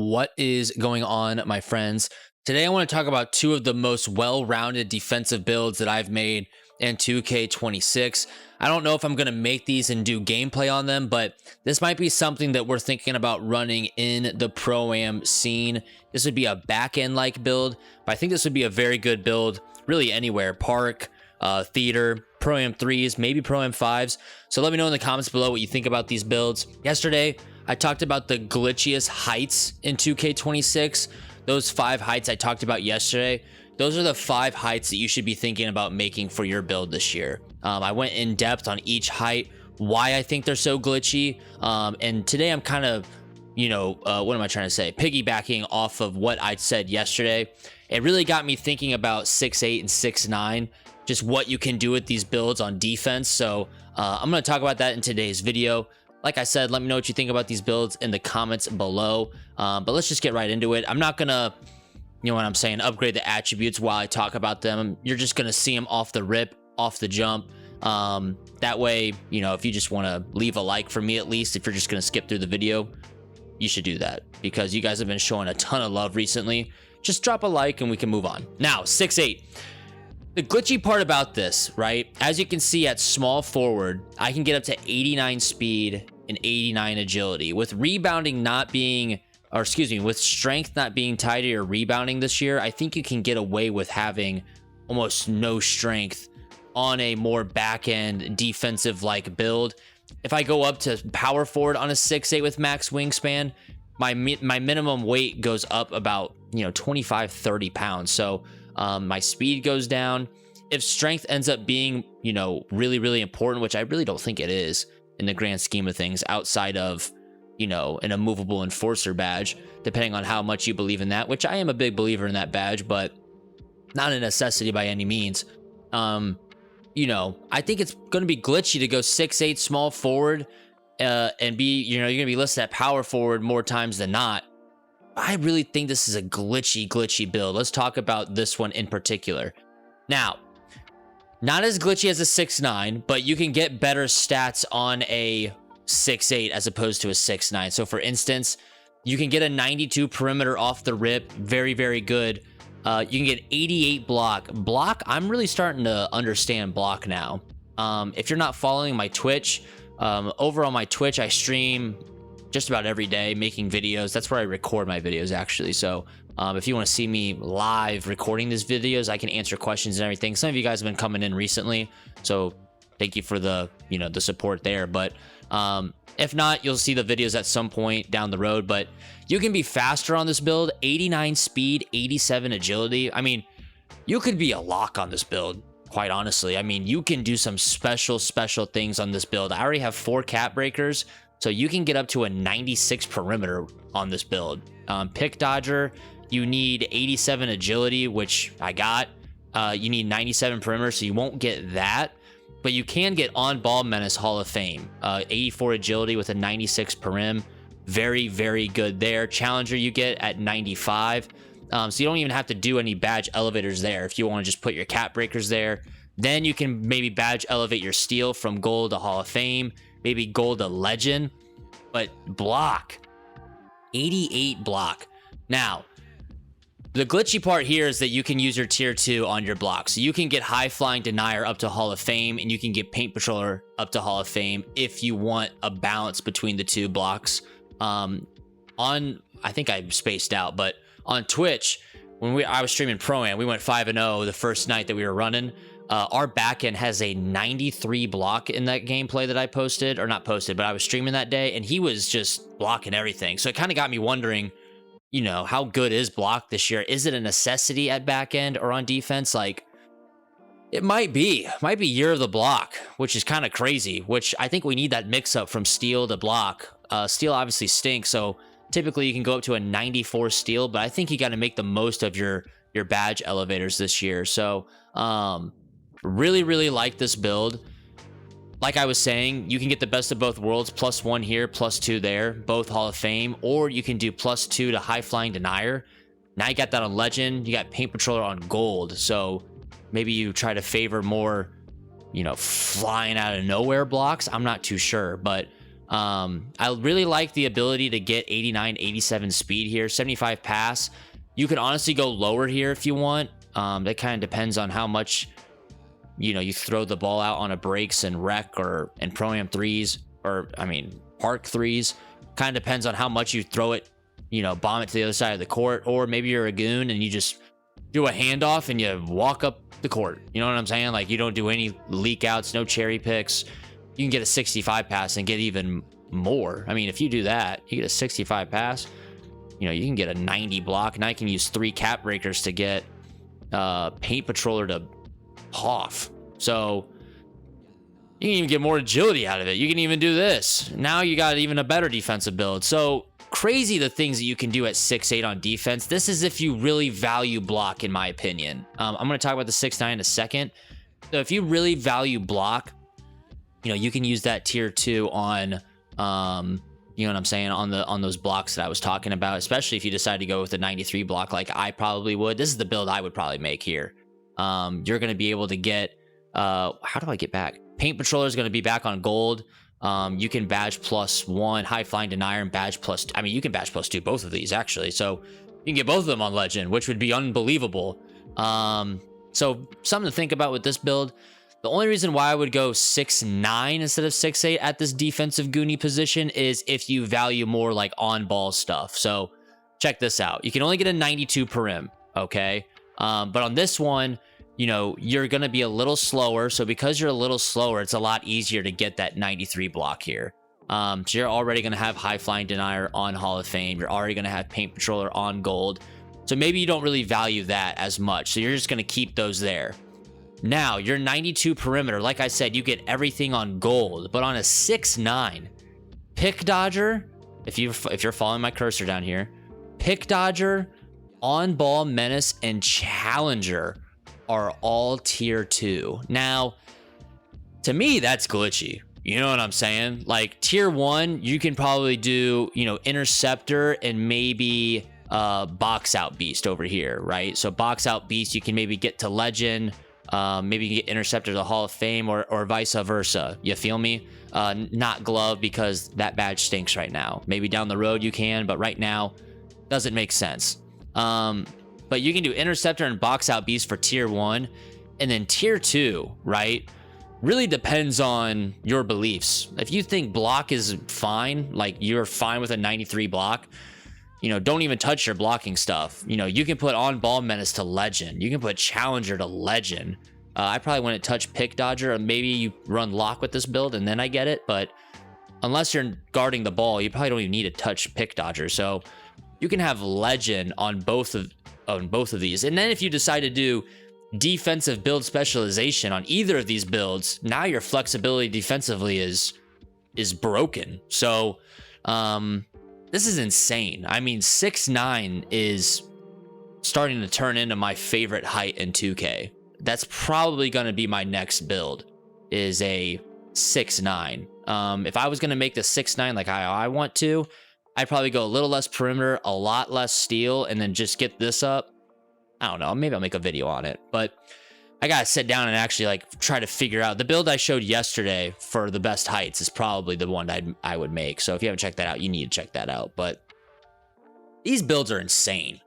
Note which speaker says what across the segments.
Speaker 1: What is going on, my friends? Today, I want to talk about two of the most well-rounded defensive builds that I've made in 2K26. I don't know if I'm going to make these and do gameplay on them, but this might be something that we're thinking about running in the Pro-Am scene. This would be a back-end-like build, but I think this would be a very good build, really anywhere. Park, theater, Pro-Am 3s, maybe Pro-Am 5s. So let me know in the comments below what you think about these builds. Yesterday, I talked about the glitchiest heights in 2K26. Those 5 heights I talked about yesterday, those are the 5 heights that you should be thinking about making for your build this year. I went in depth on each height, why I think they're so glitchy. And today I'm kind of, what am I trying to say? Piggybacking off of what I said yesterday. It really got me thinking about 6'8 and 6'9, just what you can do with these builds on defense. So I'm going to talk about that in today's video. Like I said, let me know what you think about these builds in the comments below. But let's just get right into it. I'm not gonna, upgrade the attributes while I talk about them. You're just gonna see them off the rip, off the jump. That way, if you just want to leave a like for me, at least if you're just gonna skip through the video, you should do that because you guys have been showing a ton of love recently. Just drop a like and we can move on. Now, 6'8. The glitchy part about this, right? As you can see at small forward, I can get up to 89 speed and 89 agility. With rebounding not being, with strength not being tied to your rebounding this year, I think you can get away with having almost no strength on a more back-end defensive-like build. If I go up to power forward on a 6'8 with max wingspan, my minimum weight goes up about, 25, 30 pounds. So my speed goes down. If strength ends up being, really, really important, which I really don't think it is in the grand scheme of things outside of, an immovable enforcer badge, depending on how much you believe in that, which I am a big believer in that badge, but not a necessity by any means. I think it's going to be glitchy to go 6'8 small forward and be, you're going to be listed at power forward more times than not. I really think this is a glitchy build. Let's talk about this one in particular. Now, not as glitchy as a 6'9, but you can get better stats on a 6'8 as opposed to a 6'9. So for instance, you can get a 92 perimeter off the rip. Very, very good. You can get 88 block. I'm really starting to understand block now. If you're not following my Twitch, over on my Twitch, I stream just about every day making videos. That's where I record my videos, actually. So if you want to see me live recording these videos, I can answer questions and everything. Some of you guys have been coming in recently, so thank you for the the support there. But if not, you'll see the videos at some point down the road. But you can be faster on this build. 89 speed, 87 agility. I mean, you could be a lock on this build, quite honestly. I mean, you can do some special things on this build. I already have 4 cap breakers, so you can get up to a 96 perimeter on this build. Pick dodger, you need 87 agility, which I got. You need 97 perimeter, so you won't get that. But you can get on ball menace Hall of Fame. 84 agility with a 96 perim. Very, very good there. Challenger you get at 95. So you don't even have to do any badge elevators there. If you want to just put your cap breakers there, then you can maybe badge elevate your steel from gold to Hall of Fame, maybe gold to legend. But block, 88 block. Now, the glitchy part here is that you can use your tier 2 on your block. So you can get high flying denier up to Hall of Fame, and you can get paint patroller up to Hall of Fame if you want a balance between the 2 blocks. I think I spaced out, but on Twitch, when I was streaming Pro-Am, we went 5-0 the first night that we were running. Our backend has a 93 block in that gameplay that I posted, or not posted, but I was streaming that day, and he was just blocking everything. So it kind of got me wondering, how good is block this year? Is it a necessity at backend or on defense? Like, it might be year of the block, which is kind of crazy, which I think we need that mix up from steel to block. Steel obviously stinks, so typically you can go up to a 94 steel, but I think you got to make the most of your badge elevators this year. So, really like this build. Like I was saying, you can get the best of both worlds, +1 here, +2 there, both Hall of Fame, or you can do +2 to high flying denier. Now you got that on legend, you got paint patroller on gold. So maybe you try to favor more, flying out of nowhere blocks. I'm not too sure, but I really like the ability to get 89, 87 speed here, 75 pass. You can honestly go lower here if you want. That kind of depends on how much, you throw the ball out on a breaks and rec or and pro-am threes, or I mean park threes. Kind of depends on how much you throw it, bomb it to the other side of the court, or maybe you're a goon and you just do a handoff and you walk up the court. You know what I'm saying? Like, you don't do any leak outs, no cherry picks. You can get a 65 pass and get even more. I mean, if you do that, you get a 65 pass, you can get a 90 block. And I can use 3 cap breakers to get paint patroller to Hoff. So you can even get more agility out of it. You can even do this. Now you got even a better defensive build. So crazy the things that you can do at 6'8 on defense. This is if you really value block, in my opinion. I'm going to talk about the 6'9 in a second. So if you really value block, you can use that tier 2 on, you know what I'm saying, on those blocks that I was talking about, especially if you decide to go with a 93 block like I probably would. This is the build I would probably make here. You're going to be able to get, how do I get back? Paint Patroller is going to be back on gold. You can badge +1, high flying denier, and badge +2. I mean, you can badge +2 both of these actually. So you can get both of them on legend, which would be unbelievable. So something to think about with this build. The only reason why I would go 6'9 instead of 6'8 at this defensive Goonie position is if you value more like on ball stuff. So check this out. You can only get a 92 perim, okay? But on this one, you're going to be a little slower. So because you're a little slower, it's a lot easier to get that 93 block here. So you're already going to have high flying denier on Hall of Fame. You're already going to have paint patroller on gold. So maybe you don't really value that as much. So you're just going to keep those there. Now, your 92 perimeter, like I said, you get everything on gold, but on a 6'9, pick dodger, if you're following my cursor down here, pick dodger, on ball menace, and challenger are all tier 2. Now, to me, that's glitchy. You know what I'm saying? Like tier 1, you can probably do, interceptor and maybe box out beast over here, right? So box out beast, you can maybe get to legend. Maybe you can get interceptor to the Hall of Fame or vice versa. You feel me? Not glove because that badge stinks right now. Maybe down the road you can, but right now doesn't make sense. But you can do interceptor and box out beast for tier 1, and then tier 2, right? Really depends on your beliefs. If you think block is fine, like you're fine with a 93 block, don't even touch your blocking stuff. You can put on ball menace to legend. You can put challenger to legend. I probably wouldn't touch pick dodger, or maybe you run lock with this build and then I get it. But unless you're guarding the ball, you probably don't even need to touch pick dodger. So you can have legend on both of these. And then if you decide to do defensive build specialization on either of these builds, now your flexibility defensively is broken. So this is insane. I mean, 6'9 is starting to turn into my favorite height in 2K. That's probably going to be my next build, is a 6'9. If I was going to make the 6'9 like I want to, I'd probably go a little less perimeter, a lot less steal, and then just get this up. I don't know. Maybe I'll make a video on it. But I got to sit down and actually try to figure out. The build I showed yesterday for the best heights is probably the one I would make. So if you haven't checked that out, you need to check that out. But these builds are insane.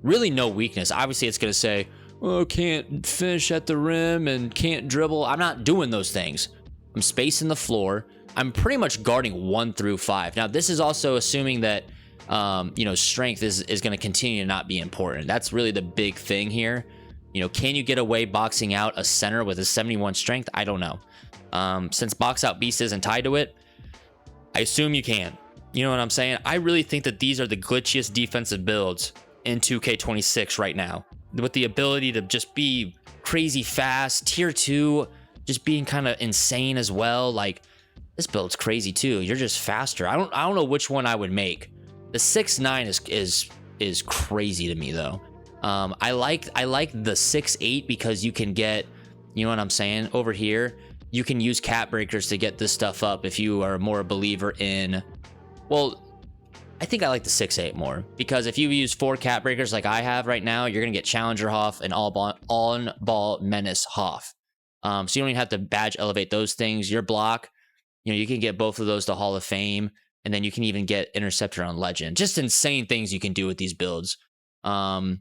Speaker 1: Really no weakness. Obviously, it's going to say, oh, can't finish at the rim and can't dribble. I'm not doing those things. I'm spacing the floor. I'm pretty much guarding 1 through 5. Now, this is also assuming that, strength is going to continue to not be important. That's really the big thing here. Can you get away boxing out a center with a 71 strength? I don't know. Since box out beast isn't tied to it, I assume you can. You know what I'm saying? I really think that these are the glitchiest defensive builds in 2K26 right now, with the ability to just be crazy fast. Tier 2 just being kind of insane as well. Like, this build's crazy too. You're just faster. I don't know which one I would make. The 6'9 is crazy to me though. I like the 6'8 because you can get, you know what I'm saying, over here you can use cap breakers to get this stuff up if you are more a believer in, well, I think I like the 6'8 more, because if you use 4 cap breakers like I have right now, you're gonna get challenger Hoff and on ball menace Hoff. So you don't even have to badge elevate those things. Your block, You can get both of those to Hall of Fame, and then you can even get Interceptor on Legend. Just insane things you can do with these builds. I'm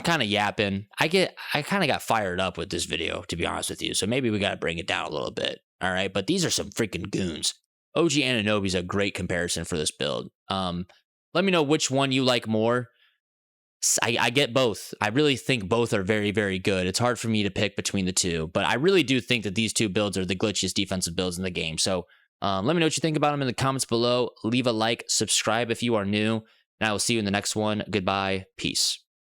Speaker 1: kind of yapping. I kind of got fired up with this video, to be honest with you. So maybe we got to bring it down a little bit. All right. But these are some freaking goons. OG Anunoby is a great comparison for this build. Let me know which one you like more. I get both. I really think both are very, very good. It's hard for me to pick between the two, but I really do think that these two builds are the glitchiest defensive builds in the game. So let me know what you think about them in the comments below. Leave a like, subscribe if you are new, and I will see you in the next one. Goodbye. Peace.